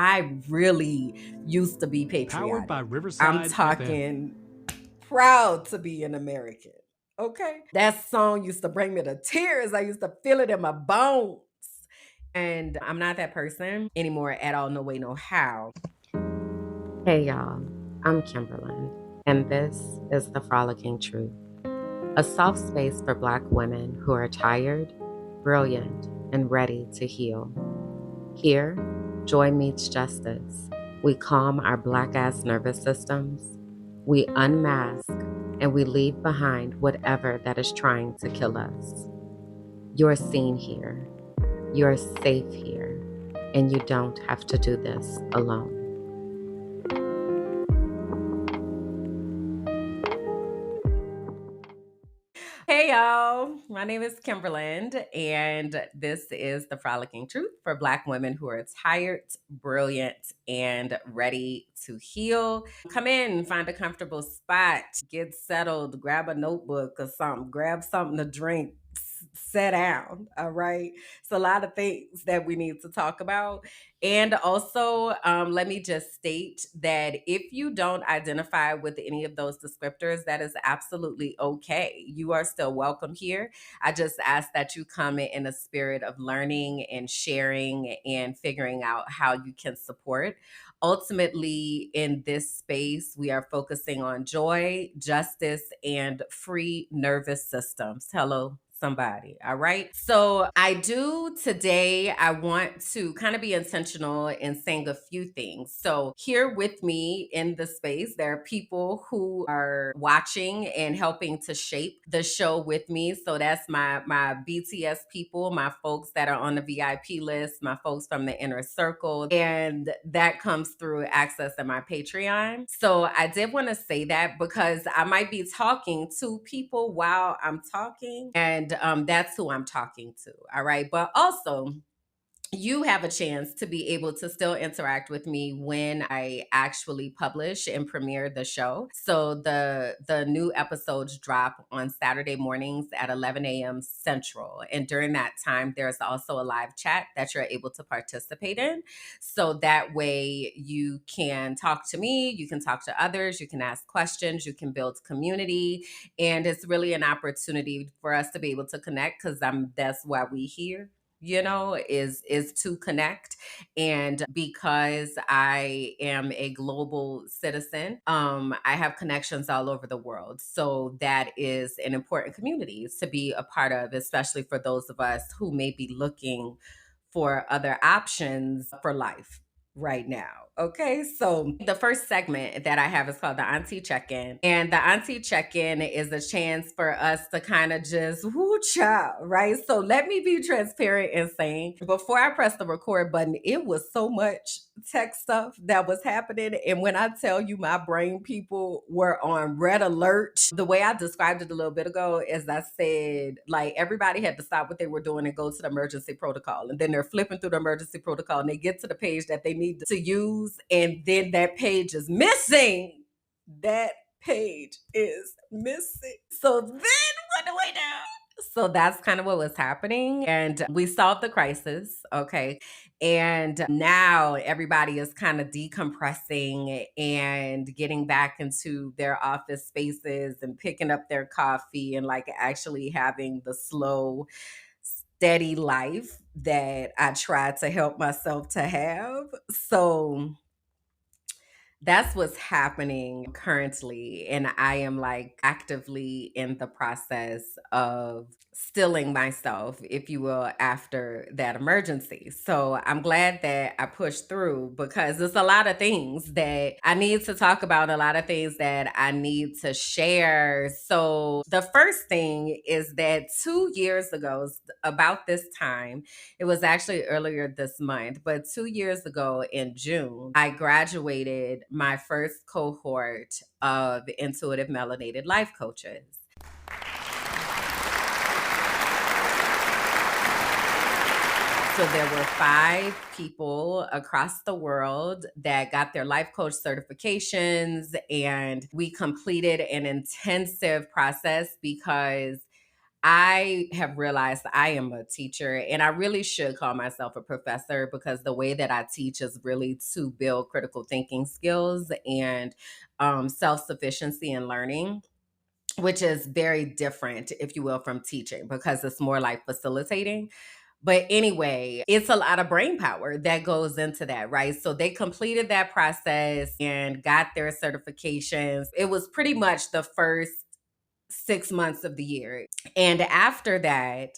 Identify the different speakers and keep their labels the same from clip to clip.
Speaker 1: I really used to be
Speaker 2: Powered by
Speaker 1: patriotic. I'm
Speaker 2: Riverside FM.
Speaker 1: talking proud to be an American. Okay. That song used to bring me to tears. I used to feel it in my bones. And I'm not that person anymore at all. No way, no how. Hey, y'all. I'm Kimberlyn, and this is the Frolicking Truth, a soft space for Black women who are tired, brilliant, and ready to heal. Here, joy meets justice. We calm our Black ass nervous systems, we unmask, and we leave behind whatever that is trying to kill us. You're seen here, you're safe here, and you don't have to do this alone. Hey y'all, my name is Kimberland, and this is the Frolicking Truth for Black women who are tired, brilliant, and ready to heal. Come in, find a comfortable spot, get settled, grab a notebook or something, grab something to drink, sit down. All right. It's a lot of things that we need to talk about. And also, let me just state that if you don't identify with any of those descriptors, that is absolutely okay. You are still welcome here. I just ask that you come in a spirit of learning and sharing and figuring out how you can support. Ultimately, in this space, we are focusing on joy, justice, and free nervous systems. Hello, somebody. All right. So I want to kind of be intentional in saying a few things. So here with me in the space, there are people who are watching and helping to shape the show with me. So that's my BTS people, my folks that are on the VIP list, my folks from the inner circle, and that comes through access to my Patreon. So I did want to say that because I might be talking to people while I'm talking, and that's who I'm talking to. All right. But also, you have a chance to be able to still interact with me when I actually publish and premiere the show. So the new episodes drop on Saturday mornings at 11 a.m. Central. And during that time, there's also a live chat that you're able to participate in. So that way you can talk to me, you can talk to others, you can ask questions, you can build community. And it's really an opportunity for us to be able to connect because that's why we here, is to connect. And because I am a global citizen, I have connections all over the world, so that is an important community to be a part of, especially for those of us who may be looking for other options for life right now. Okay, so the first segment that I have is called the Auntie Check-In. And the Auntie Check-In is a chance for us to kind of just whoo child, right? So let me be transparent and saying before I pressed the record button, it was so much tech stuff that was happening. And when I tell you my brain people were on red alert, the way I described it a little bit ago is I said, like, everybody had to stop what they were doing and go to the emergency protocol. And then they're flipping through the emergency protocol and they get to the page that they need to use. And then that page is missing. That page is missing. So then what do we do? So that's kind of what was happening. And we solved the crisis. Okay. And now everybody is kind of decompressing and getting back into their office spaces and picking up their coffee and like actually having the slow, steady life that I try to help myself to have. So that's what's happening currently. And I am like actively in the process of stilling myself, if you will, after that emergency. So I'm glad that I pushed through because there's a lot of things that I need to talk about, a lot of things that I need to share. So the first thing is that 2 years ago, about this time, it was actually earlier this month, but 2 years ago in June, I graduated my first cohort of intuitive melanated life coaches. So there were 5 people across the world that got their life coach certifications, and we completed an intensive process because I have realized I am a teacher and I really should call myself a professor because the way that I teach is really to build critical thinking skills and self sufficiency in learning, which is very different, if you will, from teaching because it's more like facilitating. But anyway, it's a lot of brain power that goes into that, right? So they completed that process and got their certifications. It was pretty much the first 6 months of the year. And after that,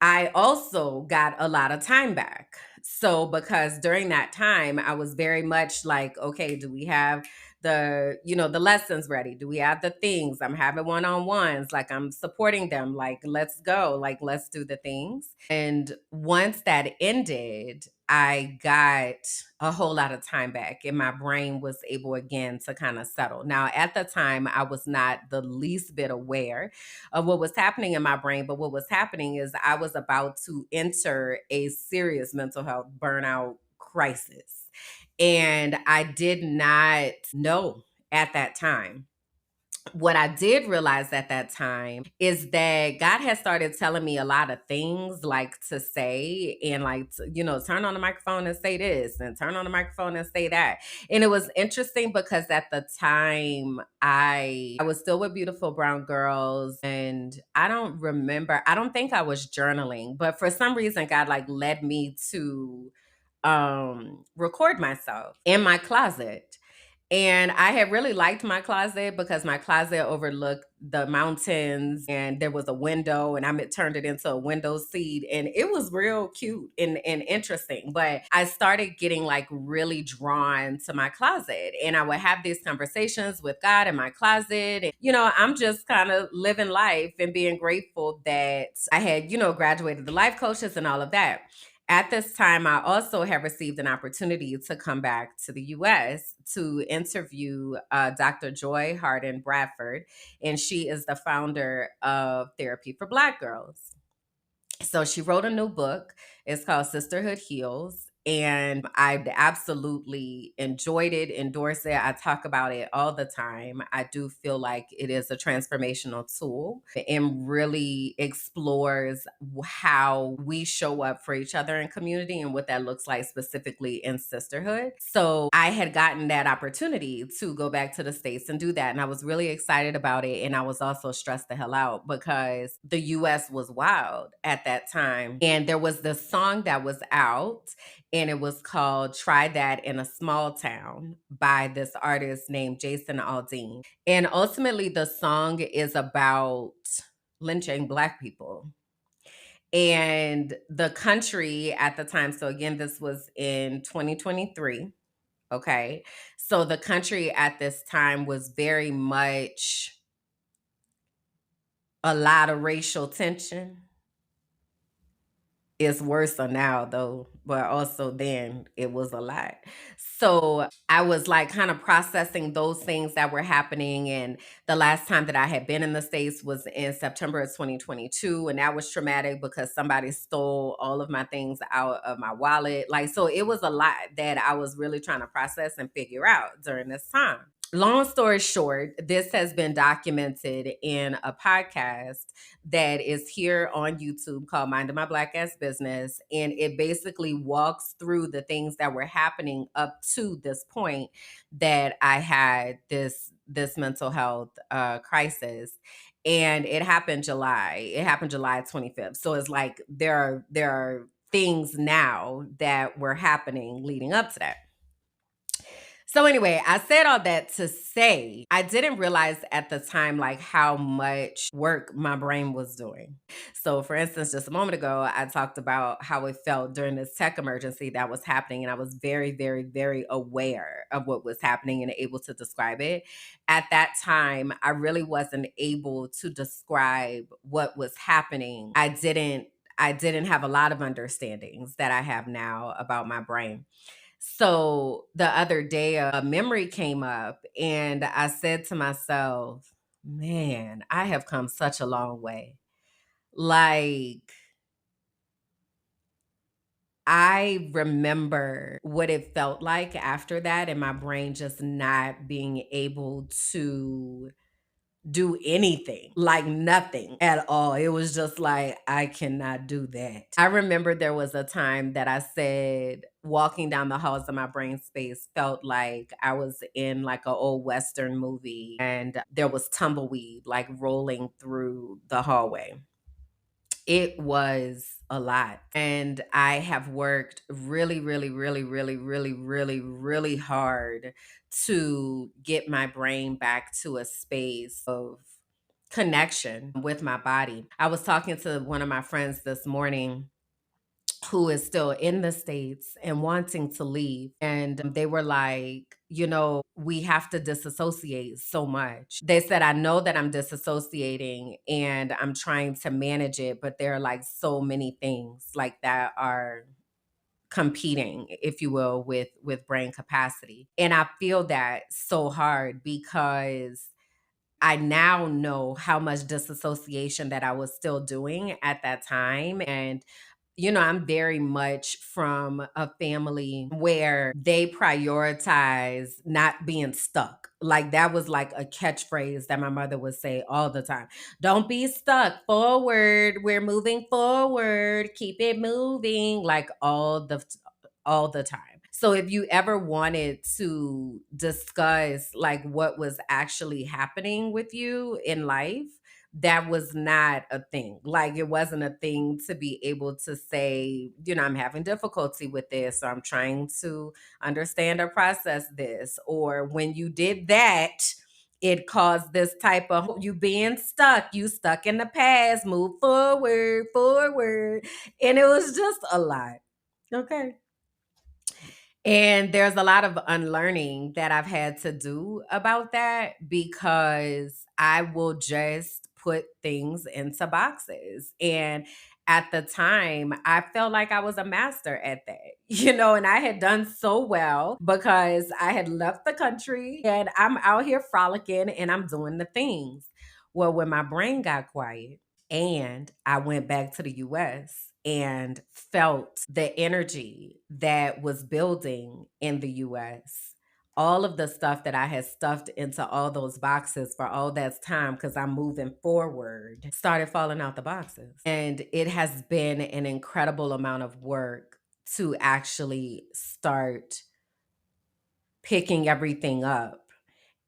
Speaker 1: I also got a lot of time back. So, because during that time, I was very much like, okay, do we have the lessons ready? Do we have the things? I'm having one on ones, like I'm supporting them, like, let's go, like, let's do the things. And once that ended, I got a whole lot of time back and my brain was able again to kind of settle. Now, at the time, I was not the least bit aware of what was happening in my brain, but what was happening is I was about to enter a serious mental health burnout crisis. And I did not know at that time. What I did realize at that time is that God has started telling me a lot of things like to say and like, turn on the microphone and say this and turn on the microphone and say that. And it was interesting because at the time I was still with Beautiful Brown Girls and I don't think I was journaling, but for some reason God like led me to record myself in my closet. And I had really liked my closet because my closet overlooked the mountains and there was a window and turned it into a window seat and it was real cute and interesting. But I started getting like really drawn to my closet and I would have these conversations with God in my closet. And, I'm just kind of living life and being grateful that I had, graduated the life coaches and all of that. At this time, I also have received an opportunity to come back to the US to interview Dr. Joy Harden Bradford, and she is the founder of Therapy for Black Girls. So she wrote a new book. It's called Sisterhood Heals. And I absolutely enjoyed it, endorsed it. I talk about it all the time. I do feel like it is a transformational tool and really explores how we show up for each other in community and what that looks like specifically in sisterhood. So I had gotten that opportunity to go back to the States and do that. And I was really excited about it. And I was also stressed the hell out because the US was wild at that time. And there was this song that was out and it was called Try That in a Small Town by this artist named Jason Aldean. And ultimately, the song is about lynching Black people. And the country at the time, so again, this was in 2023. Okay. So the country at this time was very much a lot of racial tension. It's worse now though, but also then it was a lot. So I was like kind of processing those things that were happening. And the last time that I had been in the States was in September of 2022. And that was traumatic because somebody stole all of my things out of my wallet. Like, so it was a lot that I was really trying to process and figure out during this time. Long story short, this has been documented in a podcast that is here on YouTube called Minding My Black Ass Business. And it basically walks through the things that were happening up to this point that I had this mental health crisis. And it happened July 25th. So it's like there are things now that were happening leading up to that. So anyway, I said all that to say I didn't realize at the time like how much work my brain was doing. So for instance, just a moment ago, I talked about how it felt during this tech emergency that was happening and I was very very very aware of what was happening and able to describe it. At that time, I really wasn't able to describe what was happening. I didn't have a lot of understandings that I have now about my brain. So the other day, a memory came up, and I said to myself, man, I have come such a long way. Like, I remember what it felt like after that, and my brain just not being able to do anything, like nothing at all. It was just like, I cannot do that. I remember there was a time that I said, walking down the halls of my brain space felt like I was in like an old Western movie and there was tumbleweed like rolling through the hallway. It was a lot. And I have worked really, really, really, really, really, really, really hard to get my brain back to a space of connection with my body. I was talking to one of my friends this morning who is still in the States and wanting to leave. And they were like, we have to disassociate so much. They said, I know that I'm disassociating and I'm trying to manage it, but there are like so many things like that are competing, if you will, with brain capacity. And I feel that so hard because I now know how much disassociation that I was still doing at that time. And I'm very much from a family where they prioritize not being stuck. Like that was like a catchphrase that my mother would say all the time. Don't be stuck. Forward. We're moving forward. Keep it moving. Like all the time. So if you ever wanted to discuss like what was actually happening with you in life, that was not a thing. Like it wasn't a thing to be able to say, I'm having difficulty with this, or I'm trying to understand or process this. Or when you did that, it caused this type of you being stuck, you stuck in the past, move forward, forward. And it was just a lot. Okay. And there's a lot of unlearning that I've had to do about that because I will just put things into boxes. And at the time, I felt like I was a master at that, and I had done so well because I had left the country and I'm out here frolicking and I'm doing the things. Well, when my brain got quiet, and I went back to the US and felt the energy that was building in the US. All of the stuff that I had stuffed into all those boxes for all that time, because I'm moving forward, started falling out the boxes. And it has been an incredible amount of work to actually start picking everything up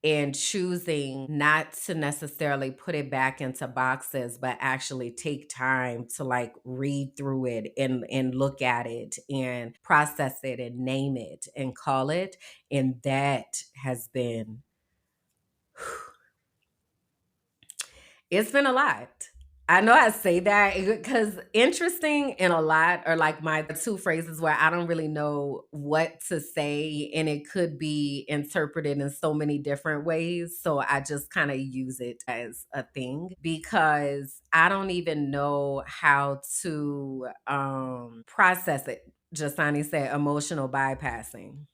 Speaker 1: and choosing not to necessarily put it back into boxes, but actually take time to like read through it and look at it and process it and name it and call it. And that has been it's been a lot. I know I say that because interesting and a lot are like my two phrases where I don't really know what to say, and it could be interpreted in so many different ways. So I just kind of use it as a thing because I don't even know how to process it. Jasani said emotional bypassing.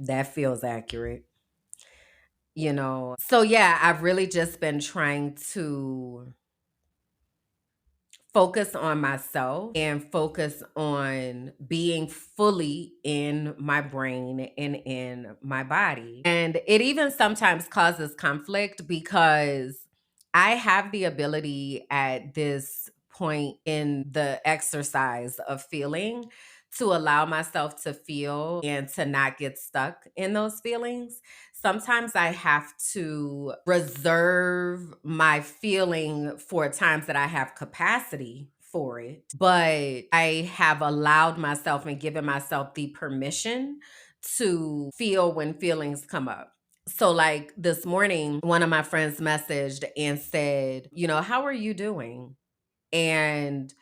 Speaker 1: That feels accurate. So yeah, I've really just been trying to focus on myself and focus on being fully in my brain and in my body. And it even sometimes causes conflict because I have the ability at this point in the exercise of feeling to allow myself to feel and to not get stuck in those feelings. Sometimes I have to reserve my feeling for times that I have capacity for it, but I have allowed myself and given myself the permission to feel when feelings come up. So, like this morning, one of my friends messaged and said, how are you doing? And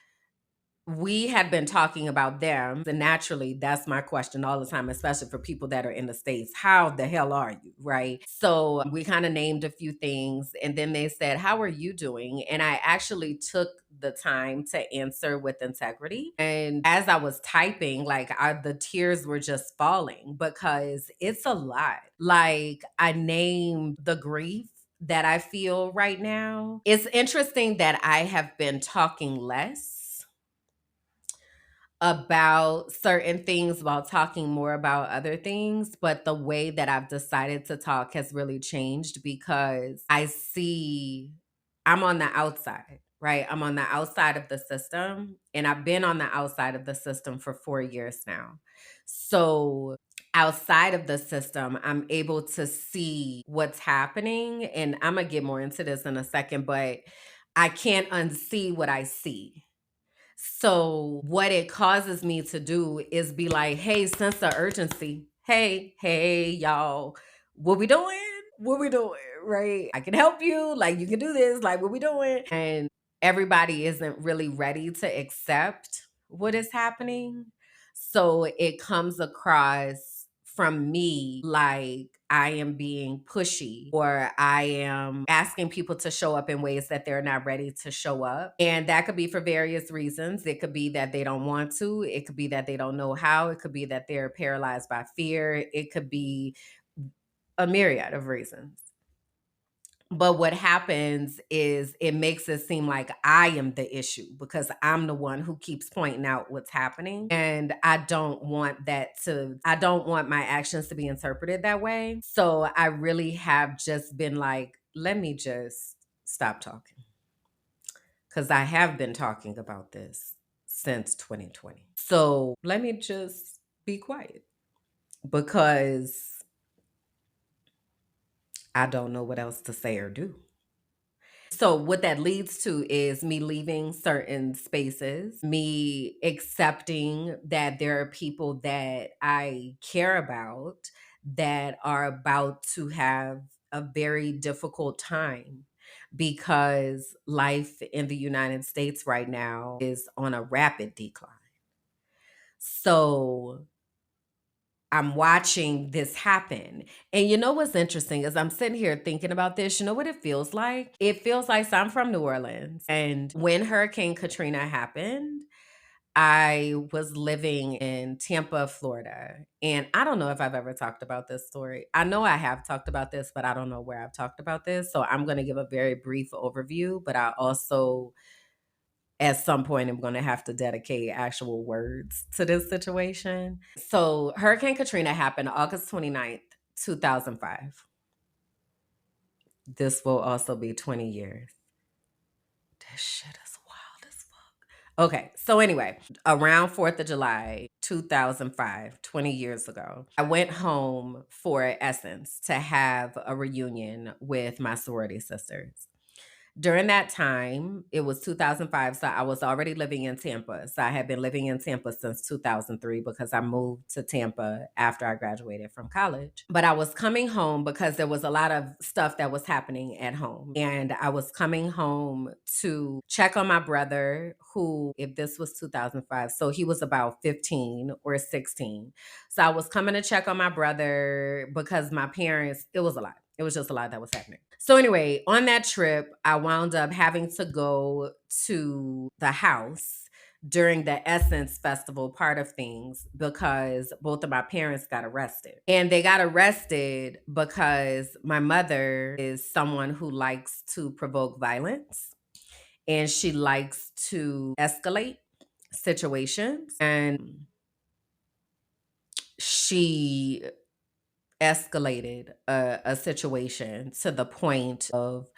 Speaker 1: we had been talking about them. And naturally, that's my question all the time, especially for people that are in the States. How the hell are you? Right. So we kind of named a few things. And then they said, how are you doing? And I actually took the time to answer with integrity. And as I was typing, the tears were just falling because it's a lot. Like I named the grief that I feel right now. It's interesting that I have been talking less about certain things while talking more about other things. But the way that I've decided to talk has really changed because I see I'm on the outside, right? I'm on the outside of the system, and I've been on the outside of the system for 4 years now. So outside of the system, I'm able to see what's happening. And I'm going to get more into this in a second, but I can't unsee what I see. So what it causes me to do is be like, hey, sense of urgency. Hey, y'all, what we doing? What we doing? Right? I can help you. Like, you can do this. Like, what we doing? And everybody isn't really ready to accept what is happening. So it comes across from me like I am being pushy, or I am asking people to show up in ways that they're not ready to show up. And that could be for various reasons. It could be that they don't want to, it could be that they don't know how, it could be that they're paralyzed by fear, it could be a myriad of reasons. But what happens is it makes it seem like I am the issue because I'm the one who keeps pointing out what's happening. And I don't want I don't want my actions to be interpreted that way. So I really have just been like, let me just stop talking. Because I have been talking about this since 2020. So let me just be quiet because I don't know what else to say or do. So what that leads to is me leaving certain spaces, me accepting that there are people that I care about that are about to have a very difficult time because life in the United States right now is on a rapid decline. So I'm watching this happen. And you know what's interesting is I'm sitting here thinking about this. You know what it feels like? It feels like, so I'm from New Orleans. And when Hurricane Katrina happened, I was living in Tampa, Florida. And I don't know if I've ever talked about this story. I know I have talked about this, but I don't know where I've talked about this. So I'm going to give a very brief overview, but I also at some point I'm going to have to dedicate actual words to this situation. So Hurricane Katrina happened August 29th, 2005. This will also be 20 years. This shit is wild as fuck. Okay, so anyway, around 4th of July, 2005, 20 years ago, I went home for Essence to have a reunion with my sorority sisters. During that time, it was 2005, so I was already living in Tampa. So I had been living in Tampa since 2003 because I moved to Tampa after I graduated from college. But I was coming home because there was a lot of stuff that was happening at home. And I was coming home to check on my brother, who, if this was 2005, so he was about 15 or 16. So I was coming to check on my brother because my parents, it was a lot. It was just a lot that was happening. So anyway, on that trip, I wound up having to go to the house during the Essence Festival part of things because both of my parents got arrested. And they got arrested because my mother is someone who likes to provoke violence and she likes to escalate situations. And she escalated a situation to the point of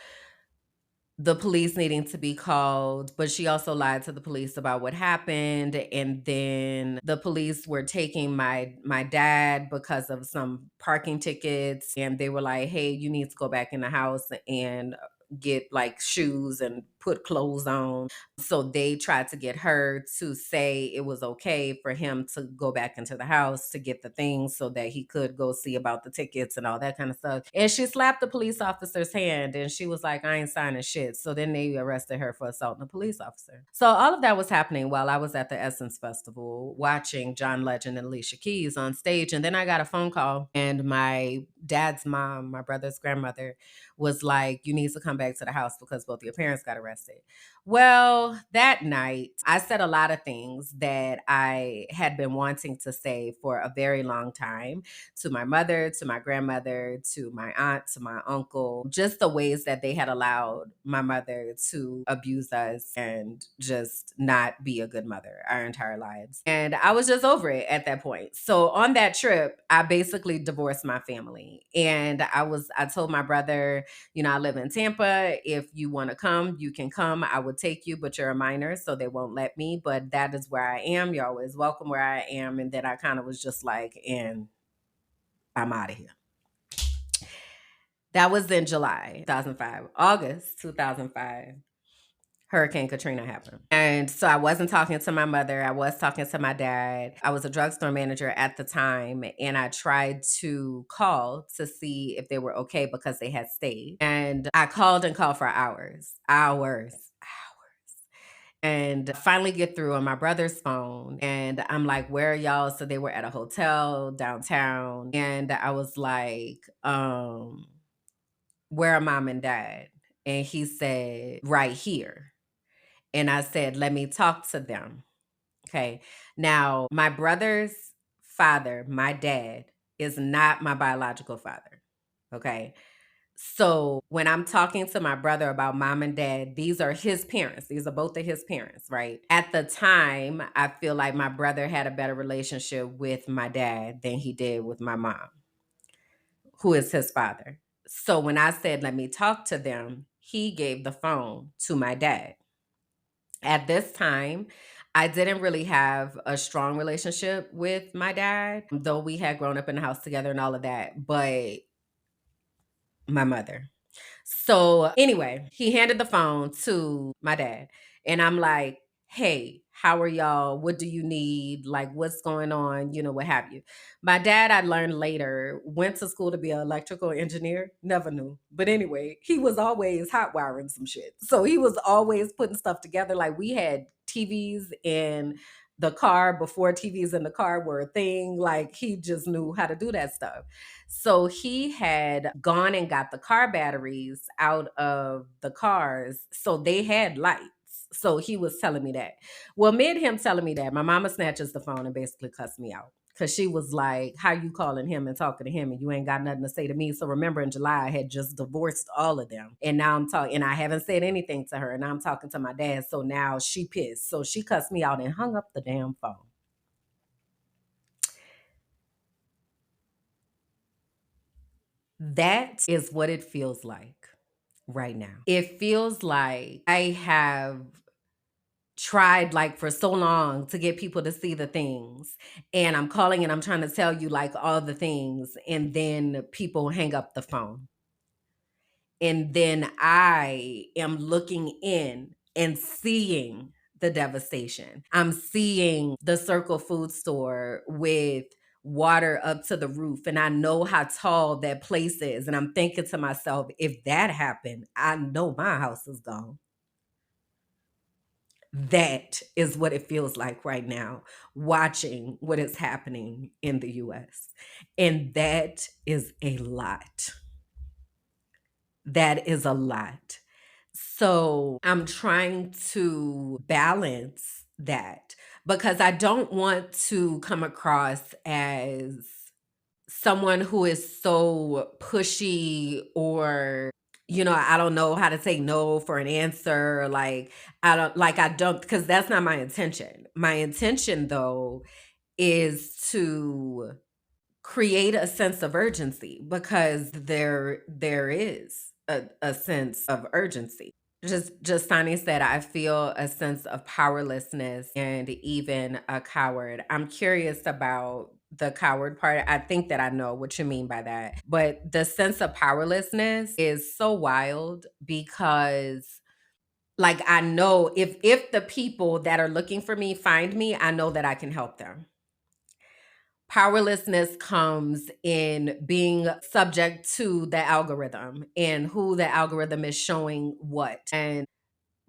Speaker 1: the police needing to be called, but she also lied to the police about what happened. And then the police were taking my dad because of some parking tickets, and they were like, hey, you need to go back in the house and get like shoes and put clothes on. So they tried to get her to say it was okay for him to go back into the house to get the things so that he could go see about the tickets and all that kind of stuff. And she slapped the police officer's hand and she was like, I ain't signing shit. So then they arrested her for assaulting a police officer. So all of that was happening while I was at the Essence Festival watching John Legend and Alicia Keys on stage. And then I got a phone call and my dad's mom, my brother's grandmother, was like, you need to come back to the house because both your parents got arrested. Well, that night, I said a lot of things that I had been wanting to say for a very long time to my mother, to my grandmother, to my aunt, to my uncle, just the ways that they had allowed my mother to abuse us and just not be a good mother our entire lives. And I was just over it at that point. So on that trip, I basically divorced my family. And I told my brother, I live in Tampa. If you want to come, you can come. I would take you, but you're a minor, so they won't let me. But that is where I am. You're always welcome where I am. And then I kind of was just like, and I'm out of here. That was in July 2005. August 2005. Hurricane Katrina happened. And so I wasn't talking to my mother. I was talking to my dad. I was a drugstore manager at the time. And I tried to call to see if they were okay because they had stayed. And I called and called for hours. And finally get through on my brother's phone. And I'm like, where are y'all? So they were at a hotel downtown. And I was like, where are mom and dad? And he said, right here. And I said, let me talk to them. Okay. Now, my brother's father, my dad, is not my biological father. Okay. So when I'm talking to my brother about mom and dad, these are his parents. These are both of his parents, right? At the time, I feel like my brother had a better relationship with my dad than he did with my mom, who is his father. So when I said, let me talk to them, he gave the phone to my dad. At this time, I didn't really have a strong relationship with my dad, though we had grown up in the house together and all of that, but my mother. So anyway, he handed the phone to my dad, and I'm like, hey, how are y'all? What do you need? Like, what's going on? What have you. My dad, I learned later, went to school to be an electrical engineer. Never knew. But anyway, he was always hot wiring some shit. So he was always putting stuff together. Like, we had TVs in the car before TVs in the car were a thing. Like, he just knew how to do that stuff. So he had gone and got the car batteries out of the cars. So they had lights. So he was telling me that. Well, mid him telling me that, my mama snatches the phone and basically cussed me out. Cause she was like, how you calling him and talking to him and you ain't got nothing to say to me. So remember in July, I had just divorced all of them. And now I'm talking, and I haven't said anything to her. And now I'm talking to my dad. So now she pissed. So she cussed me out and hung up the damn phone. That is what it feels like right now. It feels like I have tried like for so long to get people to see the things, and I'm calling and I'm trying to tell you like all the things, and then people hang up the phone. And then I am looking in and seeing the devastation. I'm seeing the Circle Food store with water up to the roof, and I know how tall that place is. And I'm thinking to myself, if that happened, I know my house is gone. That is what it feels like right now, watching what is happening in the US. And that is a lot. That is a lot. So I'm trying to balance that because I don't want to come across as someone who is so pushy, or I don't know how to say no for an answer. Like, I don't, because that's not my intention. My intention, though, is to create a sense of urgency, because there is a sense of urgency. Just Sani said, I feel a sense of powerlessness and even a coward. I'm curious about the coward part. I think that I know what you mean by that. But the sense of powerlessness is so wild because, like, I know if the people that are looking for me find me, I know that I can help them. Powerlessness comes in being subject to the algorithm and who the algorithm is showing what. And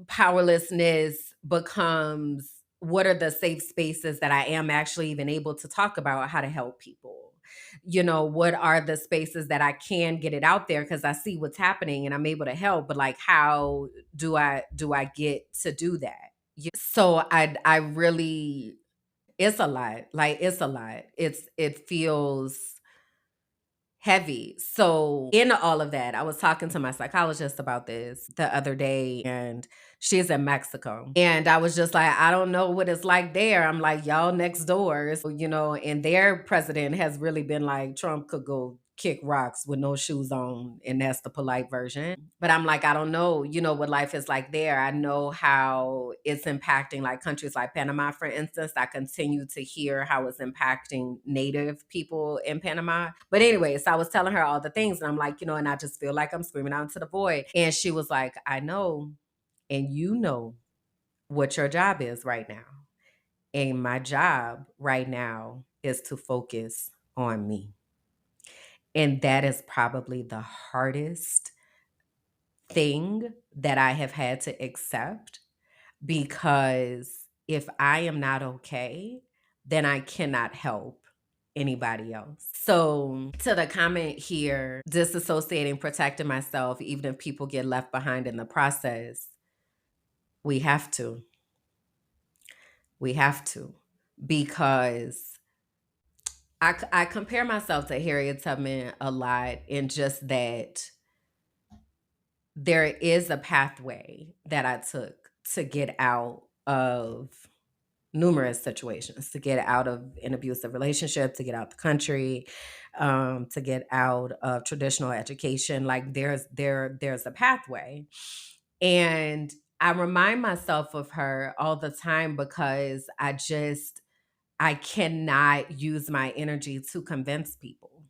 Speaker 1: powerlessness becomes, what are the safe spaces that I am actually even able to talk about how to help people? What are the spaces that I can get it out there because I see what's happening and I'm able to help, but like how do I get to do that? So I really, it's a lot. Like it's a lot. It feels heavy. So, in all of that, I was talking to my psychologist about this the other day, and she's in Mexico. And I was just like, I don't know what it's like there. I'm like, y'all next door. And their president has really been like, Trump could go kick rocks with no shoes on. And that's the polite version. But I'm like, I don't know, what life is like there. I know how it's impacting like countries like Panama, for instance. I continue to hear how it's impacting native people in Panama. But anyways, I was telling her all the things, and I'm like, and I just feel like I'm screaming out into the void. And she was like, I know, and you know what your job is right now. And my job right now is to focus on me. And that is probably the hardest thing that I have had to accept, because if I am not okay, then I cannot help anybody else. So, to the comment here, disassociating, protecting myself, even if people get left behind in the process, we have to. We have to. Because I compare myself to Harriet Tubman a lot, in just that there is a pathway that I took to get out of numerous situations, to get out of an abusive relationship, to get out the country, to get out of traditional education. Like there's a pathway. And I remind myself of her all the time, because I cannot use my energy to convince people.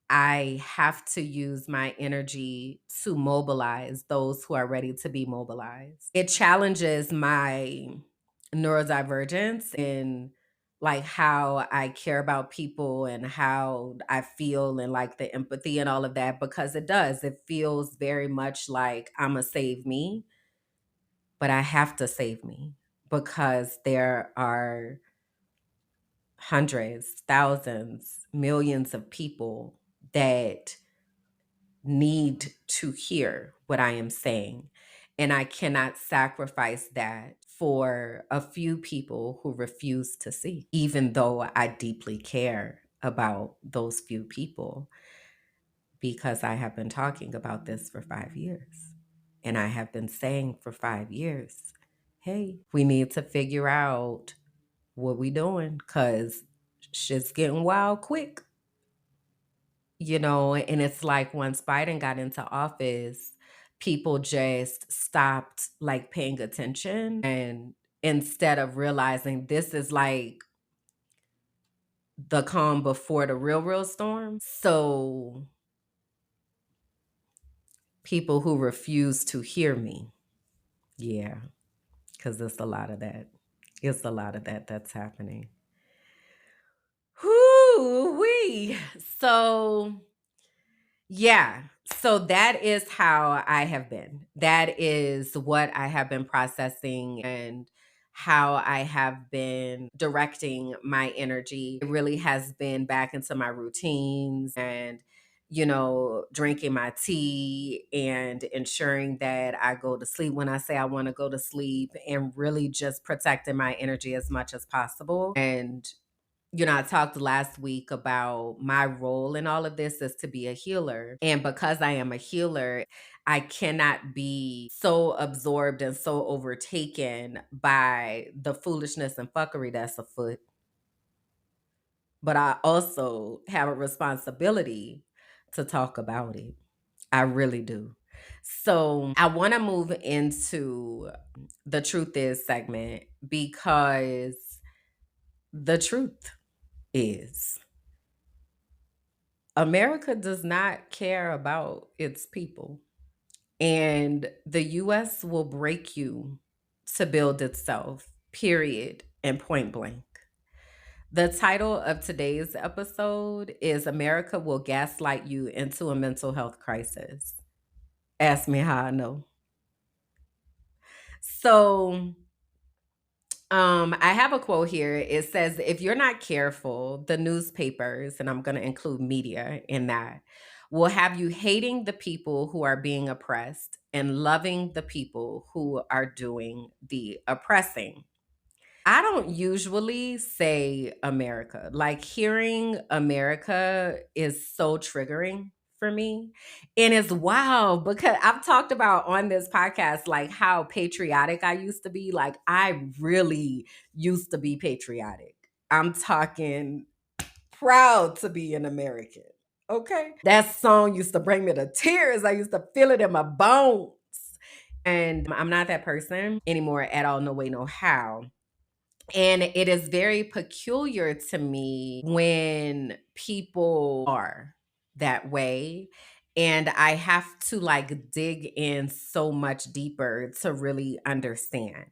Speaker 1: I have to use my energy to mobilize those who are ready to be mobilized. It challenges my neurodivergence in like how I care about people and how I feel, and like the empathy and all of that, because it does. It feels very much like I'm a save me, but I have to save me, because there are hundreds, thousands, millions of people that need to hear what I am saying. And I cannot sacrifice that for a few people who refuse to see, even though I deeply care about those few people, because I have been talking about this for 5 years. And I have been saying for 5 years, hey, we need to figure out what we doing, because shit's getting wild quick. And it's like once Biden got into office, people just stopped like paying attention. And instead of realizing this is like the calm before the real storm. So people who refuse to hear me, yeah, because it's a lot of that. It's a lot of that that's happening. Whoo wee. So yeah. So that is how I have been. That is what I have been processing, and how I have been directing my energy. It really has been back into my routines, and drinking my tea and ensuring that I go to sleep when I say I want to go to sleep, and really just protecting my energy as much as possible. And I talked last week about my role in all of this is to be a healer. And because I am a healer, I cannot be so absorbed and so overtaken by the foolishness and fuckery that's afoot. But I also have a responsibility to talk about it. I really do. So I want to move into the truth is segment, because the truth is America does not care about its people. And the US will break you to build itself, period, and point blank. The title of today's episode is America Will Gaslight You into a Mental Health Crisis. Ask me how I know. So, I have a quote here. It says, if you're not careful, the newspapers, and I'm going to include media in that, will have you hating the people who are being oppressed and loving the people who are doing the oppressing. I don't usually say America. Like hearing America is so triggering for me. And it's wild because I've talked about on this podcast like how patriotic I used to be. Like I really used to be patriotic. I'm talking proud to be an American. Okay. That song used to bring me to tears. I used to feel it in my bones. And I'm not that person anymore at all. No way, no how. And it is very peculiar to me when people are that way. And I have to like dig in so much deeper to really understand.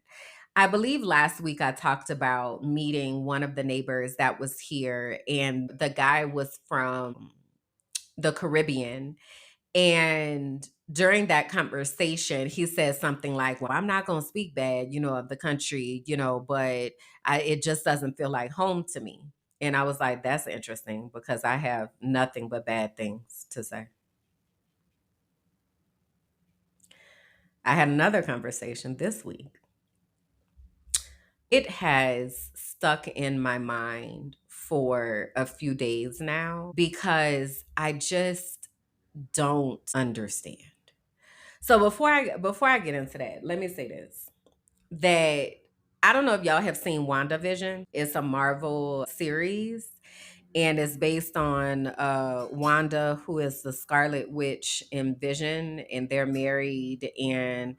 Speaker 1: I believe last week I talked about meeting one of the neighbors that was here, and the guy was from the Caribbean. And during that conversation, he said something like, well, I'm not going to speak bad, of the country, but it just doesn't feel like home to me. And I was like, that's interesting because I have nothing but bad things to say. I had another conversation this week. It has stuck in my mind for a few days now because I just don't understand. So before I get into that, let me say this. That I don't know if y'all have seen WandaVision. It's a Marvel series and it's based on Wanda, who is the Scarlet Witch in Vision, and they're married. And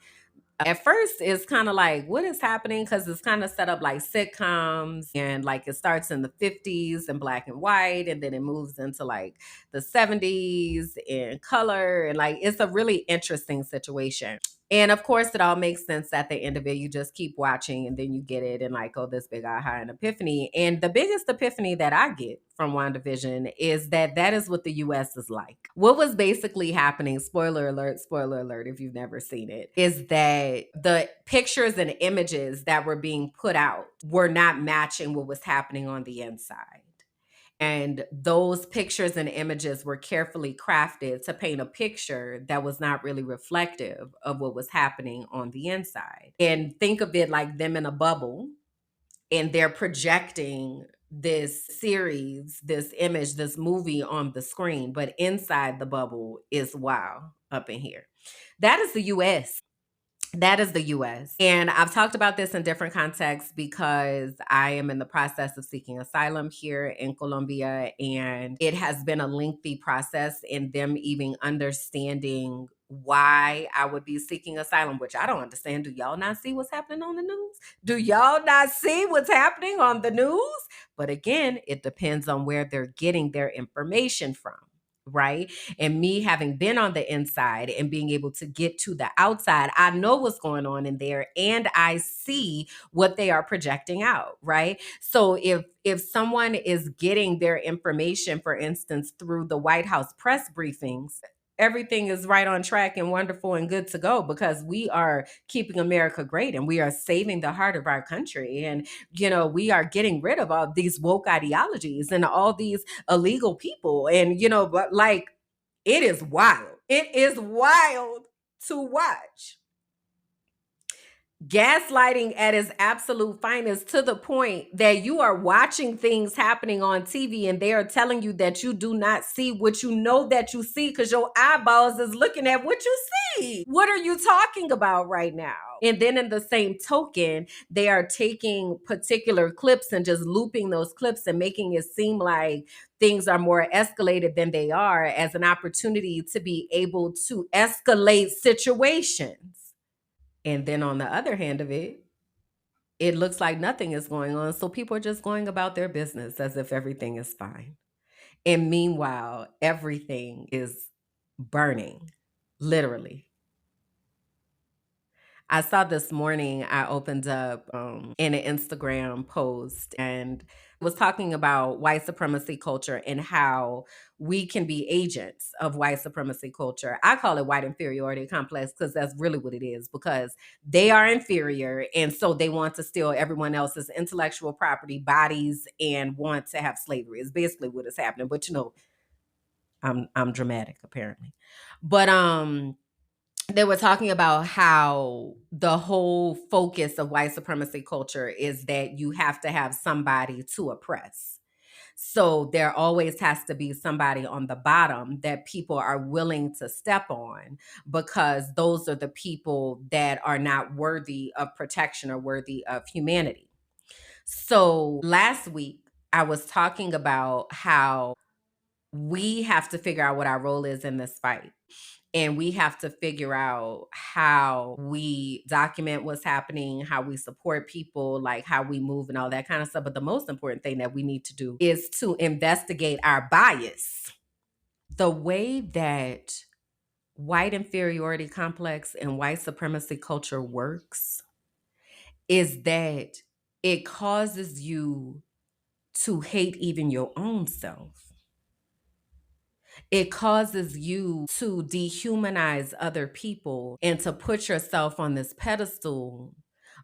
Speaker 1: at first, it's kind of like, what is happening? Because it's kind of set up like sitcoms, and like it starts in the 50s in black and white, and then it moves into like the 70s in color. And like it's a really interesting situation. And of course, it all makes sense at the end of it. You just keep watching and then you get it and like, oh, this big aha and epiphany. And the biggest epiphany that I get from WandaVision is that that is what the US is like. What was basically happening, spoiler alert, if you've never seen it, is that the pictures and images that were being put out were not matching what was happening on the inside. And those pictures and images were carefully crafted to paint a picture that was not really reflective of what was happening on the inside. And think of it like them in a bubble, and they're projecting this series, this image, this movie on the screen, but inside the bubble is wow up in here. That is the US. That is the US. And I've talked about this in different contexts because I am in the process of seeking asylum here in Colombia. And it has been a lengthy process in them even understanding why I would be seeking asylum, which I don't understand. Do y'all not see what's happening on the news? Do y'all not see what's happening on the news? But again, it depends on where they're getting their information from. Right. And me having been on the inside and being able to get to the outside, I know what's going on in there and I see what they are projecting out, right? So if someone is getting their information, for instance, through the White House press briefings, everything is right on track and wonderful and good to go because we are keeping America great and we are saving the heart of our country. And, we are getting rid of all these woke ideologies and all these illegal people. And, but like, it is wild. It is wild to watch. Gaslighting at its absolute finest, to the point that you are watching things happening on TV and they are telling you that you do not see what you know that you see because your eyeballs is looking at what you see. What are you talking about right now? And then in the same token, they are taking particular clips and just looping those clips and making it seem like things are more escalated than they are, as an opportunity to be able to escalate situations. And then on the other hand of it, it looks like nothing is going on. So people are just going about their business as if everything is fine. And meanwhile, everything is burning, literally. I saw this morning, I opened up in an Instagram post, and was talking about white supremacy culture and how we can be agents of white supremacy culture. I call it white inferiority complex because that's really what it is, because they are inferior and so they want to steal everyone else's intellectual property, bodies, and want to have slavery. Is basically what is happening. But I'm dramatic apparently. But they were talking about how the whole focus of white supremacy culture is that you have to have somebody to oppress. So there always has to be somebody on the bottom that people are willing to step on, because those are the people that are not worthy of protection or worthy of humanity. So last week, I was talking about how we have to figure out what our role is in this fight. And we have to figure out how we document what's happening, how we support people, like how we move and all that kind of stuff. But the most important thing that we need to do is to investigate our bias. The way that white inferiority complex and white supremacy culture works is that it causes you to hate even your own self. It causes you to dehumanize other people and to put yourself on this pedestal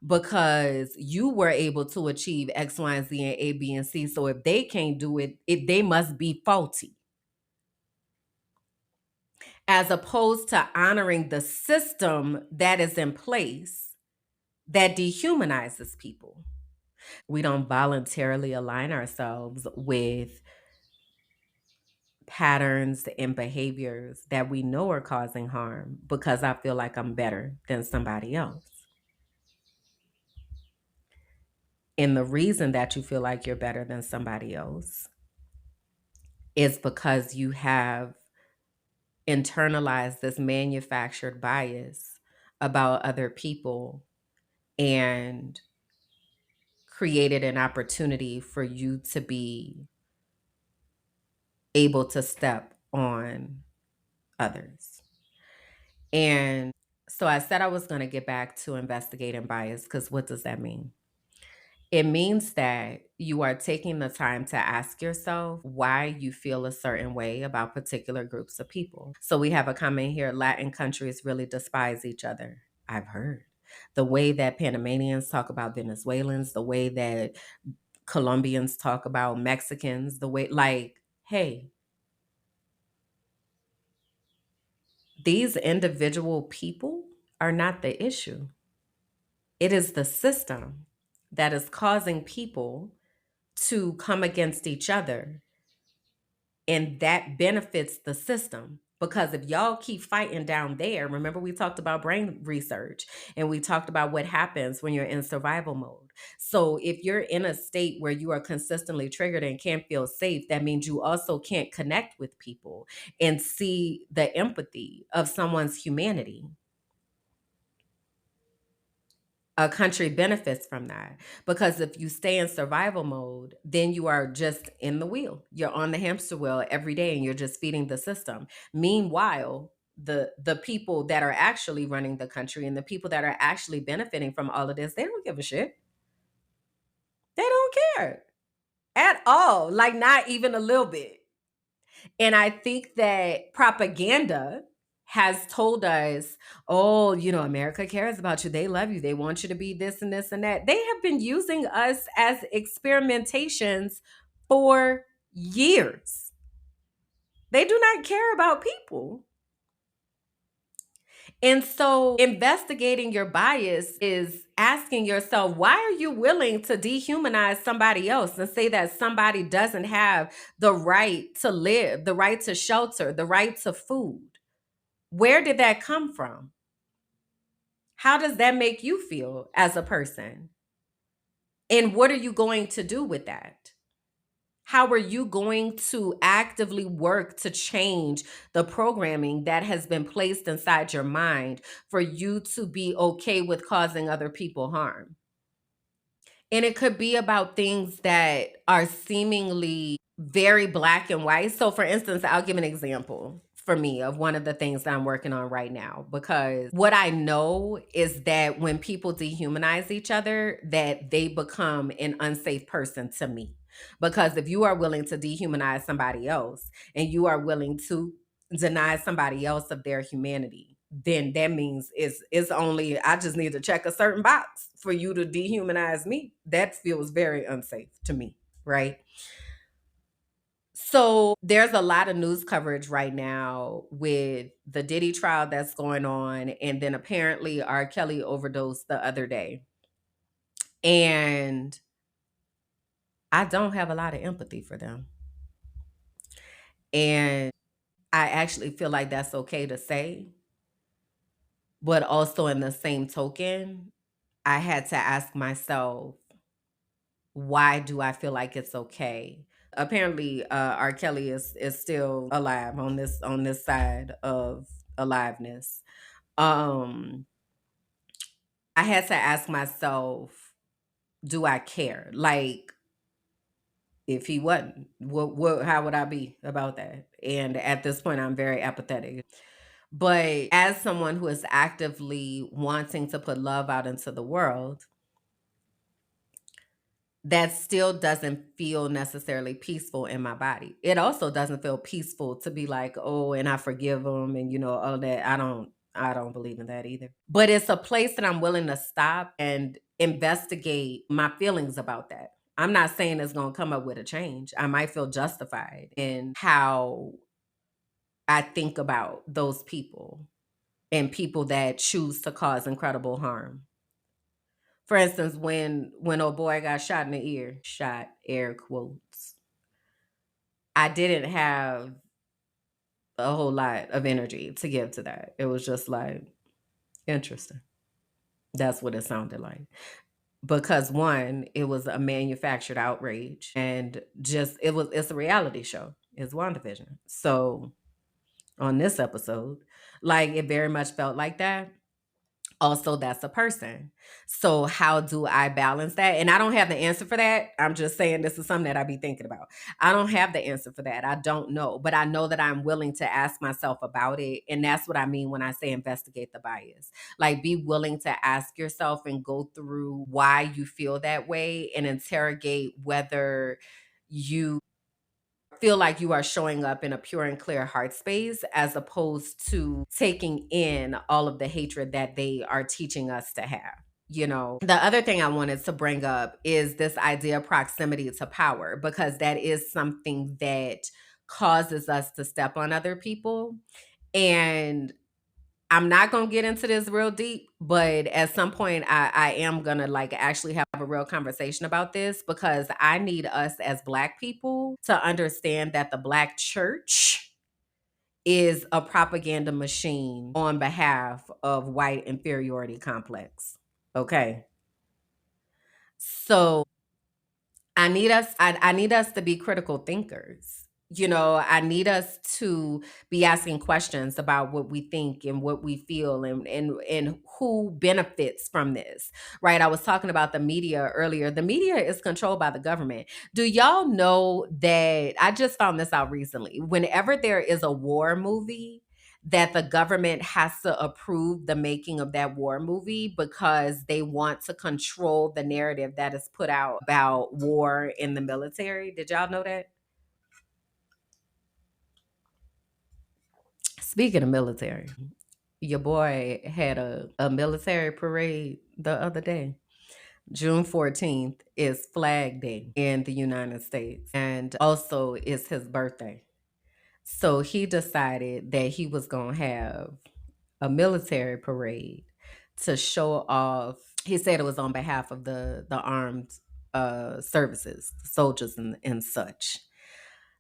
Speaker 1: because you were able to achieve X, Y, and Z, and A, B, and C. So if they can't do it, they must be faulty. As opposed to honoring the system that is in place that dehumanizes people. We don't voluntarily align ourselves with patterns and behaviors that we know are causing harm because I feel like I'm better than somebody else. And the reason that you feel like you're better than somebody else is because you have internalized this manufactured bias about other people and created an opportunity for you to be able to step on others. And so I said I was going to get back to investigating bias, because what does that mean? It means that you are taking the time to ask yourself why you feel a certain way about particular groups of people. So we have a comment here: Latin countries really despise each other. I've heard. The way that Panamanians talk about Venezuelans, the way that Colombians talk about Mexicans, the way, like, hey, these individual people are not the issue. It is the system that is causing people to come against each other. And that benefits the system. Because if y'all keep fighting down there, remember we talked about brain research and we talked about what happens when you're in survival mode. So if you're in a state where you are consistently triggered and can't feel safe, that means you also can't connect with people and see the empathy of someone's humanity. A country benefits from that, because if you stay in survival mode, then you are just in the wheel. You're on the hamster wheel every day and you're just feeding the system. Meanwhile, the people that are actually running the country and the people that are actually benefiting from all of this, they don't give a shit. They don't care at all, like not even a little bit. And I think that propaganda has told us, oh, America cares about you. They love you. They want you to be this and this and that. They have been using us as experimentations for years. They do not care about people. And so investigating your bias is asking yourself, why are you willing to dehumanize somebody else and say that somebody doesn't have the right to live, the right to shelter, the right to food? Where did that come from? How does that make you feel as a person? And what are you going to do with that? How are you going to actively work to change the programming that has been placed inside your mind for you to be okay with causing other people harm? And it could be about things that are seemingly very black and white. So, for instance, I'll give an example for me of one of the things that I'm working on right now, because what I know is that when people dehumanize each other, that they become an unsafe person to me. Because if you are willing to dehumanize somebody else and you are willing to deny somebody else of their humanity, then that means it's only I just need to check a certain box for you to dehumanize me. That feels very unsafe to me, right? So there's a lot of news coverage right now with the Diddy trial that's going on, and then apparently R. Kelly overdosed the other day. And I don't have a lot of empathy for them. And I actually feel like that's okay to say, but also in the same token, I had to ask myself, why do I feel like it's okay? Apparently, R. Kelly is still alive on this side of aliveness. Um, I had to ask myself, do I care? Like, if he wasn't, what how would I be about that? And at this point, I'm very apathetic. But as someone who is actively wanting to put love out into the world, that still doesn't feel necessarily peaceful in my body. It also doesn't feel peaceful to be like, oh, and I forgive them and all that. I don't believe in that either. But it's a place that I'm willing to stop and investigate my feelings about that. I'm not saying it's going to come up with a change. I might feel justified in how I think about those people and people that choose to cause incredible harm. For instance, when old boy got shot in the ear, shot air quotes, I didn't have a whole lot of energy to give to that. It was just like interesting. That's what it sounded like. Because one, it was a manufactured outrage and just it's a reality show. It's WandaVision. So on this episode, like it very much felt like that. Also, that's a person. So how do I balance that? And I don't have the answer for that. I'm just saying this is something that I be thinking about. I don't have the answer for that. I don't know, but I know that I'm willing to ask myself about it. And that's what I mean when I say investigate the bias. Like be willing to ask yourself and go through why you feel that way and interrogate whether you feel like you are showing up in a pure and clear heart space as opposed to taking in all of the hatred that they are teaching us to have. The other thing I wanted to bring up is this idea of proximity to power, because that is something that causes us to step on other people. And I'm not gonna get into this real deep, but at some point I am gonna like actually have a real conversation about this because I need us as Black people to understand that the Black church is a propaganda machine on behalf of white inferiority complex. Okay. So I need us to be critical thinkers. I need us to be asking questions about what we think and what we feel and who benefits from this. Right? I was talking about the media earlier. The media is controlled by the government. Do y'all know that I just found this out recently? Whenever there is a war movie, that the government has to approve the making of that war movie because they want to control the narrative that is put out about war in the military. Did y'all know that? Speaking of military, your boy had a military parade the other day. June 14th is Flag Day in the United States, and also it's his birthday. So he decided that he was going to have a military parade to show off. He said it was on behalf of the armed services, soldiers and such.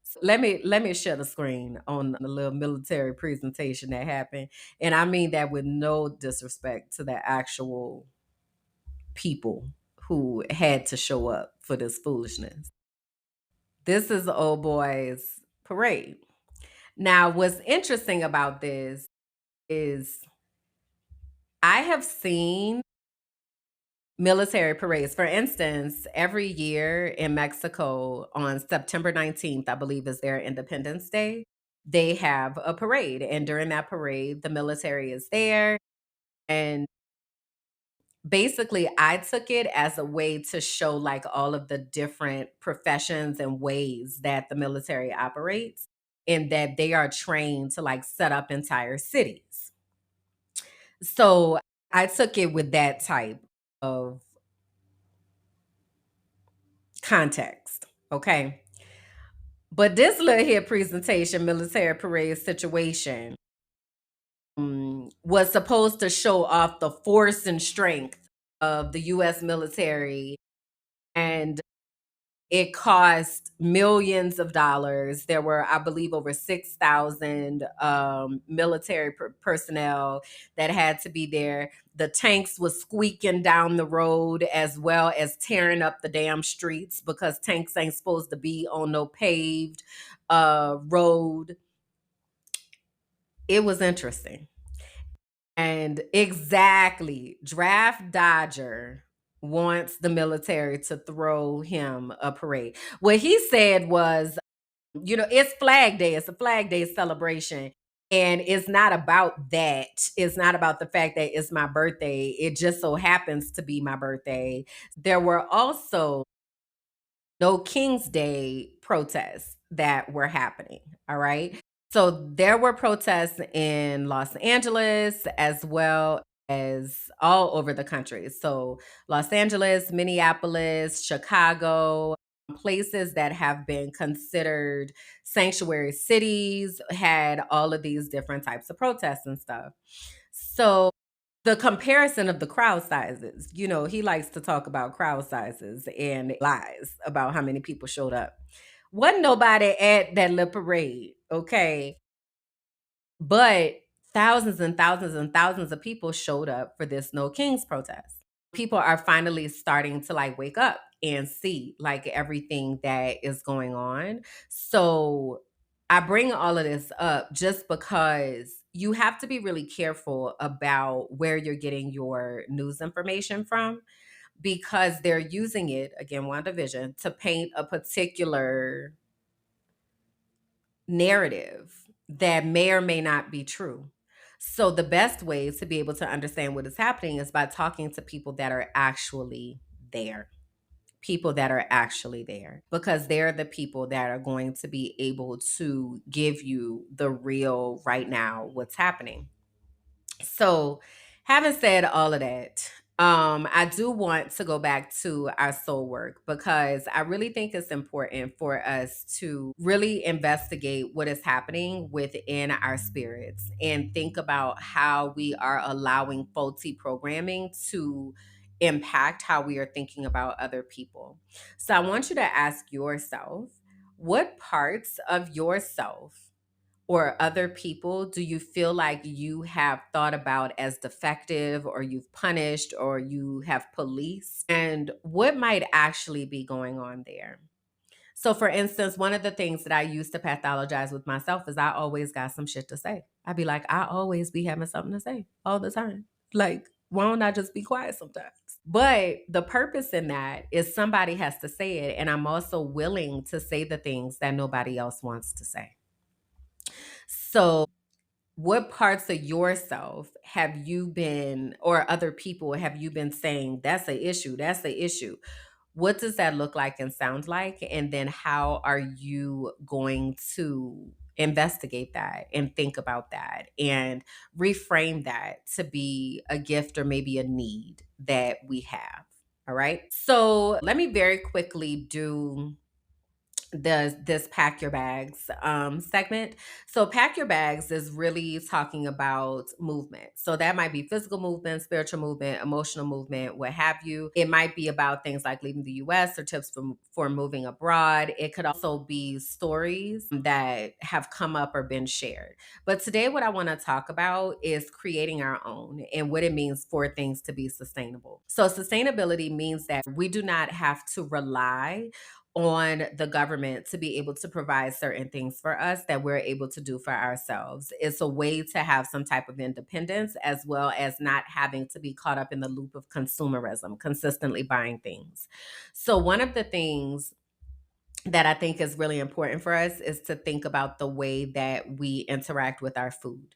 Speaker 1: So let me share the screen on the little military presentation that happened, and I mean that with no disrespect to the actual people who had to show up for this foolishness. This is the old boys parade. Now, what's interesting about this is I have seen military parades. For instance, every year in Mexico on September 19th, I believe is their Independence Day, they have a parade. And during that parade, the military is there. And basically I took it as a way to show like all of the different professions and ways that the military operates, and that they are trained to like set up entire cities. So I took it with that type of context. Okay. But this little here presentation, military parade situation, was supposed to show off the force and strength of the US military, and it cost millions of dollars. There were, I believe, over 6,000 military personnel that had to be there. The tanks was squeaking down the road as well as tearing up the damn streets, because tanks ain't supposed to be on no paved road. It was interesting. And exactly, Draft Dodger wants the military to throw him a parade. What he said was, it's Flag Day. It's a Flag Day celebration. And it's not about that. It's not about the fact that it's my birthday. It just so happens to be my birthday. There were also no King's Day protests that were happening. All right. So there were protests in Los Angeles as well as all over the country. So Los Angeles, Minneapolis, Chicago, places that have been considered sanctuary cities had all of these different types of protests and stuff. So the comparison of the crowd sizes, he likes to talk about crowd sizes and lies about how many people showed up. Wasn't nobody at that little parade, okay? But thousands and thousands and thousands of people showed up for this No Kings protest. People are finally starting to like wake up and see like everything that is going on. So I bring all of this up just because you have to be really careful about where you're getting your news information from, because they're using it, again, WandaVision, to paint a particular narrative that may or may not be true. So the best way to be able to understand what is happening is by talking to people that are actually there. People that are actually there, because they're the people that are going to be able to give you the real right now what's happening. So, having said all of that, I do want to go back to our soul work, because I really think it's important for us to really investigate what is happening within our spirits and think about how we are allowing faulty programming to impact how we are thinking about other people. So, I want you to ask yourself, what parts of yourself or other people do you feel like you have thought about as defective, or you've punished, or you have policed? And what might actually be going on there? So, for instance, one of the things that I used to pathologize with myself is I always got some shit to say. I'd be like, I always be having something to say all the time. Like, why don't I just be quiet sometimes? But the purpose in that is somebody has to say it. And I'm also willing to say the things that nobody else wants to say. So, what parts of yourself have you been, or other people have you been saying, that's an issue, that's the issue? What does that look like and sound like? And then how are you going to investigate that and think about that and reframe that to be a gift or maybe a need that we have? All right. So let me very quickly do this pack your bags segment. So pack your bags is really talking about movement. So that might be physical movement, spiritual movement, emotional movement, what have you. It might be about things like leaving the US or tips for moving abroad. It could also be stories that have come up or been shared. But today what I want to talk about is creating our own and what it means for things to be sustainable. So sustainability means that we do not have to rely on the government to be able to provide certain things for us that we're able to do for ourselves. It's a way to have some type of independence, as well as not having to be caught up in the loop of consumerism, consistently buying things. So, one of the things that I think is really important for us is to think about the way that we interact with our food.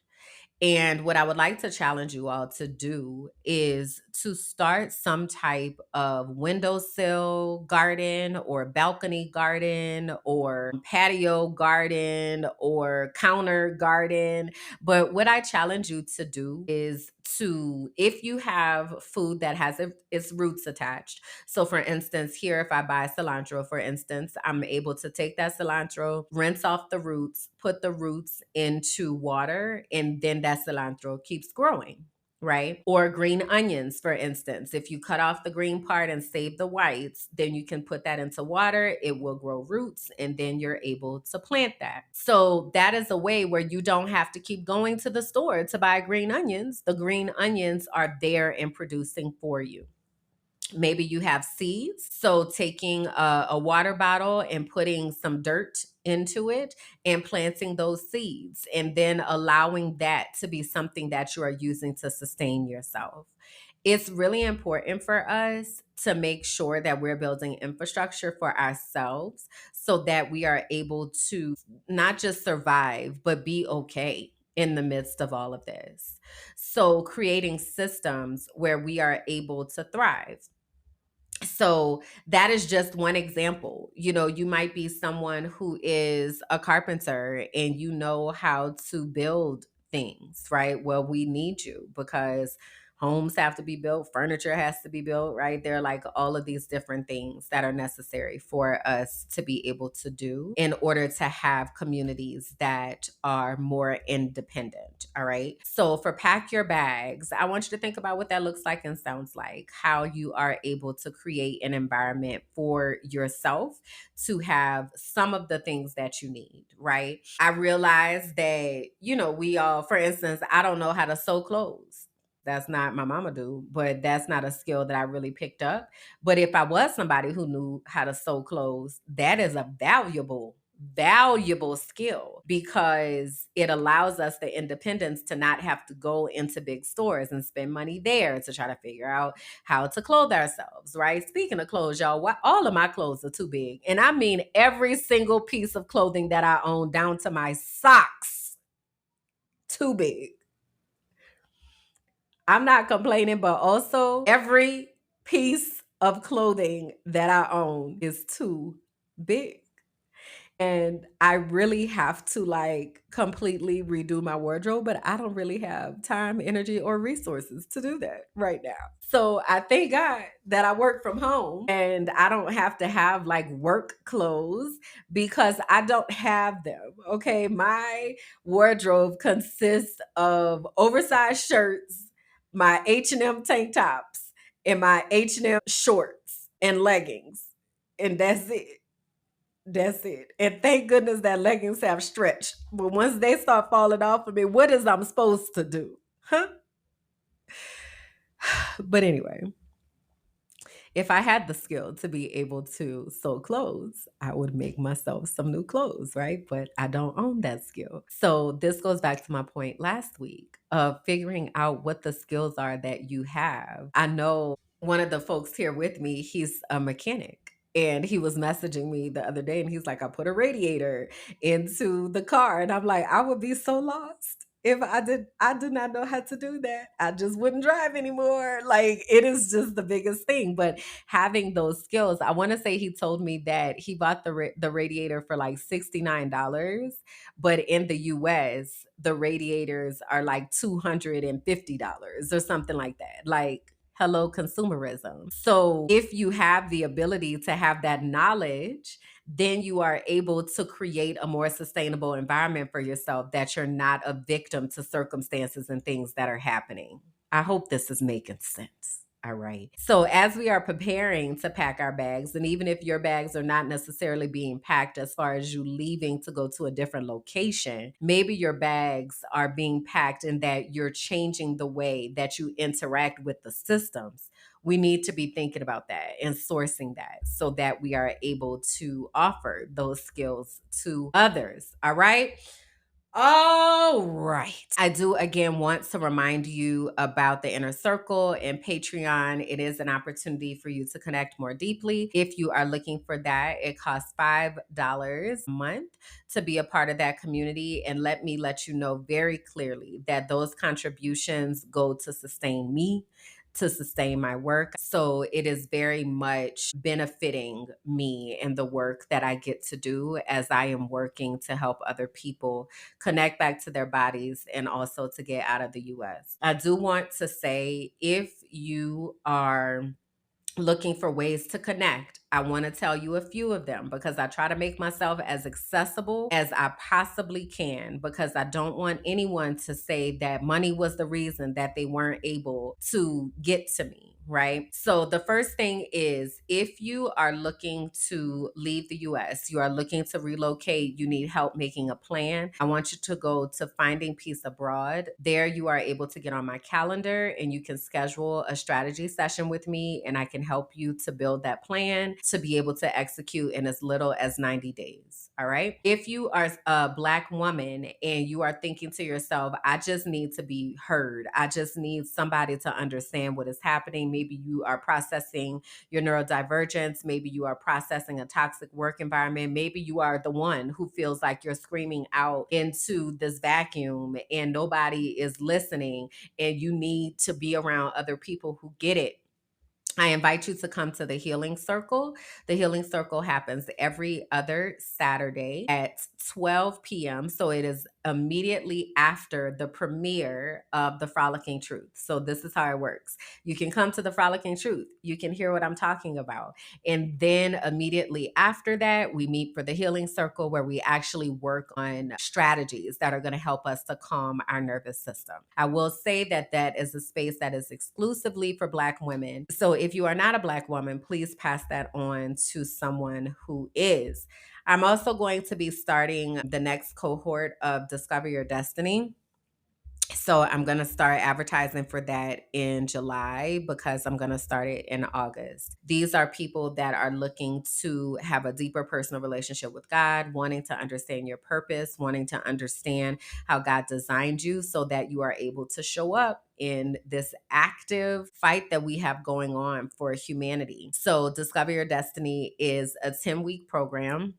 Speaker 1: And what I would like to challenge you all to do is to start some type of windowsill garden or balcony garden or patio garden or counter garden. But what I challenge you to do is to, if you have food that has its roots attached. So, for instance, here, if I buy cilantro, for instance, I'm able to take that cilantro, rinse off the roots, put the roots into water, and then that cilantro keeps growing. Right? Or green onions, for instance. If you cut off the green part and save the whites, then you can put that into water. It will grow roots, and then you're able to plant that. So, that is a way where you don't have to keep going to the store to buy green onions. The green onions are there and producing for you. Maybe you have seeds. So taking a water bottle and putting some dirt into it and planting those seeds, and then allowing that to be something that you are using to sustain yourself. It's really important for us to make sure that we're building infrastructure for ourselves so that we are able to not just survive, but be okay in the midst of all of this. So, creating systems where we are able to thrive. So that is just one example. You might be someone who is a carpenter and you know how to build things, right? Well, we need you because homes have to be built, furniture has to be built, right? There are like all of these different things that are necessary for us to be able to do in order to have communities that are more independent. All right. So for pack your bags, I want you to think about what that looks like and sounds like, how you are able to create an environment for yourself to have some of the things that you need, right? I realize that, we all, for instance, I don't know how to sew clothes. That's not my mama do, but that's not a skill that I really picked up. But if I was somebody who knew how to sew clothes, that is a valuable skill because it allows us the independence to not have to go into big stores and spend money there to try to figure out how to clothe ourselves, right? Speaking of clothes, y'all, all of my clothes are too big. And I mean every single piece of clothing that I own down to my socks, too big. I'm not complaining, but also every piece of clothing that I own is too big. And I really have to like completely redo my wardrobe, but I don't really have time, energy, or resources to do that right now. So I thank God that I work from home and I don't have to have like work clothes because I don't have them. Okay. My wardrobe consists of oversized shirts, my H&M tank tops, and my H&M shorts and leggings. And that's it. That's it. And thank goodness that leggings have stretch. But once they start falling off of me, what is I'm supposed to do? Huh? But anyway, if I had the skill to be able to sew clothes, I would make myself some new clothes, right? But I don't own that skill. So this goes back to my point last week of figuring out what the skills are that you have. I know one of the folks here with me, he's a mechanic. And he was messaging me the other day and he's like, I put a radiator into the car. And I'm like, I would be so lost if I did not know how to do that. I just wouldn't drive anymore. Like it is just the biggest thing. But having those skills, I want to say he told me that he bought the radiator for like $69, but in the US, the radiators are like $250 or something like that. Like hello consumerism. So if you have the ability to have that knowledge, then you are able to create a more sustainable environment for yourself that you're not a victim to circumstances and things that are happening. I hope this is making sense. All right. So, as we are preparing to pack our bags, and even if your bags are not necessarily being packed as far as you leaving to go to a different location, maybe your bags are being packed and that you're changing the way that you interact with the systems. We need to be thinking about that and sourcing that so that we are able to offer those skills to others. All right. All right. I do again want to remind you about the inner circle and Patreon. It is an opportunity for you to connect more deeply. If you are looking for that, it costs $5 a month to be a part of that community. And let me let you know very clearly that those contributions go to sustain me, to sustain my work. So it is very much benefiting me and the work that I get to do as I am working to help other people connect back to their bodies and also to get out of the US. I do want to say if you are looking for ways to connect, I want to tell you a few of them because I try to make myself as accessible as I possibly can because I don't want anyone to say that money was the reason that they weren't able to get to me. Right. So the first thing is if you are looking to leave the US, you are looking to relocate, you need help making a plan. I want you to go to Finding Peace Abroad. There you are able to get on my calendar and you can schedule a strategy session with me and I can help you to build that plan to be able to execute in as little as 90 days. All right. If you are a Black woman and you are thinking to yourself, I just need to be heard, I just need somebody to understand what is happening. Maybe you are processing your neurodivergence. Maybe you are processing a toxic work environment. Maybe you are the one who feels like you're screaming out into this vacuum and nobody is listening and you need to be around other people who get it. I invite you to come to the Healing Circle. The Healing Circle happens every other Saturday at 12 p.m. So it is immediately after the premiere of The Frolicking Truth. So this is how it works. You can come to The Frolicking Truth. You can hear what I'm talking about. And then immediately after that, we meet for the Healing Circle where we actually work on strategies that are going to help us to calm our nervous system. I will say that that is a space that is exclusively for Black women. So if you are not a Black woman, please pass that on to someone who is. I'm also going to be starting the next cohort of Discover Your Destiny. So I'm going to start advertising for that in July because I'm going to start it in August. These are people that are looking to have a deeper personal relationship with God, wanting to understand your purpose, wanting to understand how God designed you so that you are able to show up in this active fight that we have going on for humanity. So Discover Your Destiny is a 10-week program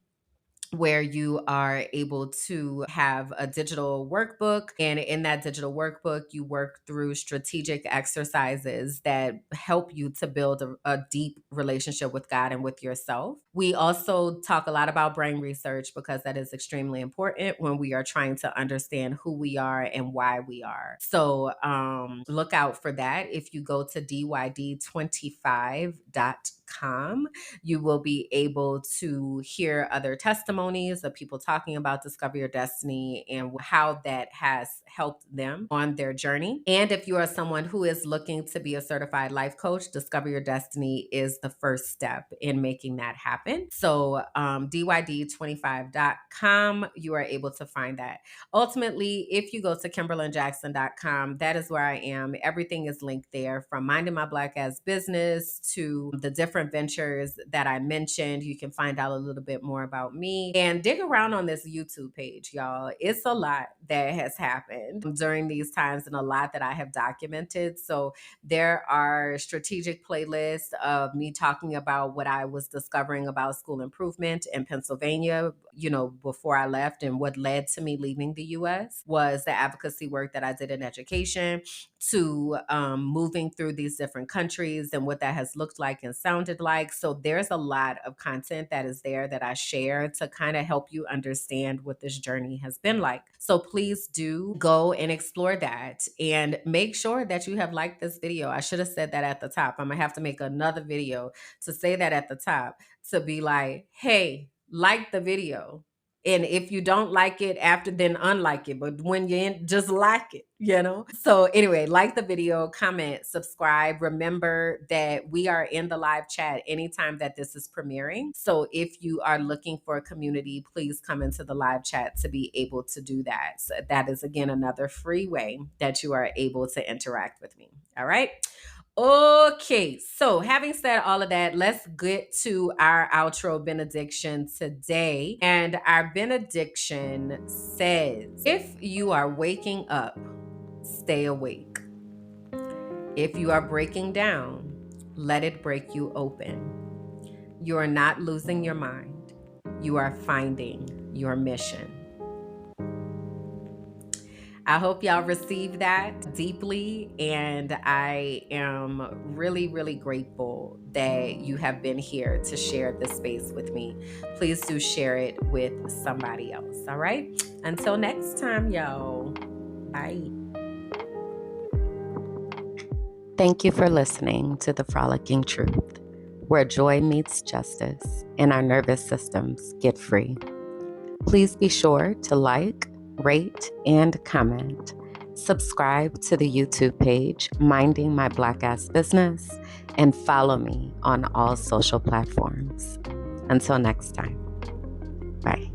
Speaker 1: where you are able to have a digital workbook. And in that digital workbook, you work through strategic exercises that help you to build a deep relationship with God and with yourself. We also talk a lot about brain research because that is extremely important when we are trying to understand who we are and why we are. So look out for that. If you go to dyd25.com, you will be able to hear other testimonies of people talking about Discover Your Destiny and how that has helped them on their journey. And if you are someone who is looking to be a certified life coach, Discover Your Destiny is the first step in making that happen. So dyd25.com, you are able to find that. Ultimately, if you go to kimberlynjackson.com, that is where I am. Everything is linked there, from minding my Black ass business to the different ventures that I mentioned. You can find out a little bit more about me and dig around on this YouTube page, y'all. It's a lot that has happened during these times and a lot that I have documented. So there are strategic playlists of me talking about what I was discovering about school improvement in Pennsylvania, before I left, and what led to me leaving the US was the advocacy work that I did in education, to moving through these different countries and what that has looked like and sounded like. So there's a lot of content that is there that I share to kind of help you understand what this journey has been like. So please do go and explore that and make sure that you have liked this video. I should have said that at the top. I'm gonna have to make another video to say that at the top, to be like, hey, like the video. And if you don't like it after, then unlike it. But when you're in, just like it. So anyway, like the video, comment, subscribe. Remember that we are in the live chat anytime that this is premiering. So if you are looking for a community, please come into the live chat to be able to do that. So that is, again, another free way that you are able to interact with me. All right. Okay, so having said all of that, let's get to our outro benediction today. And our benediction says, if you are waking up, stay awake. If you are breaking down, let it break you open. You are not losing your mind. You are finding your mission. I hope y'all receive that deeply, and I am really, really grateful that you have been here to share this space with me. Please do share it with somebody else, all right? Until next time, y'all. Bye. Thank you for listening to The Frolicking Truth, where joy meets justice and our nervous systems get free. Please be sure to like, rate, and comment. Subscribe to the YouTube page, Minding My Black Ass Business, and follow me on all social platforms. Until next time, bye.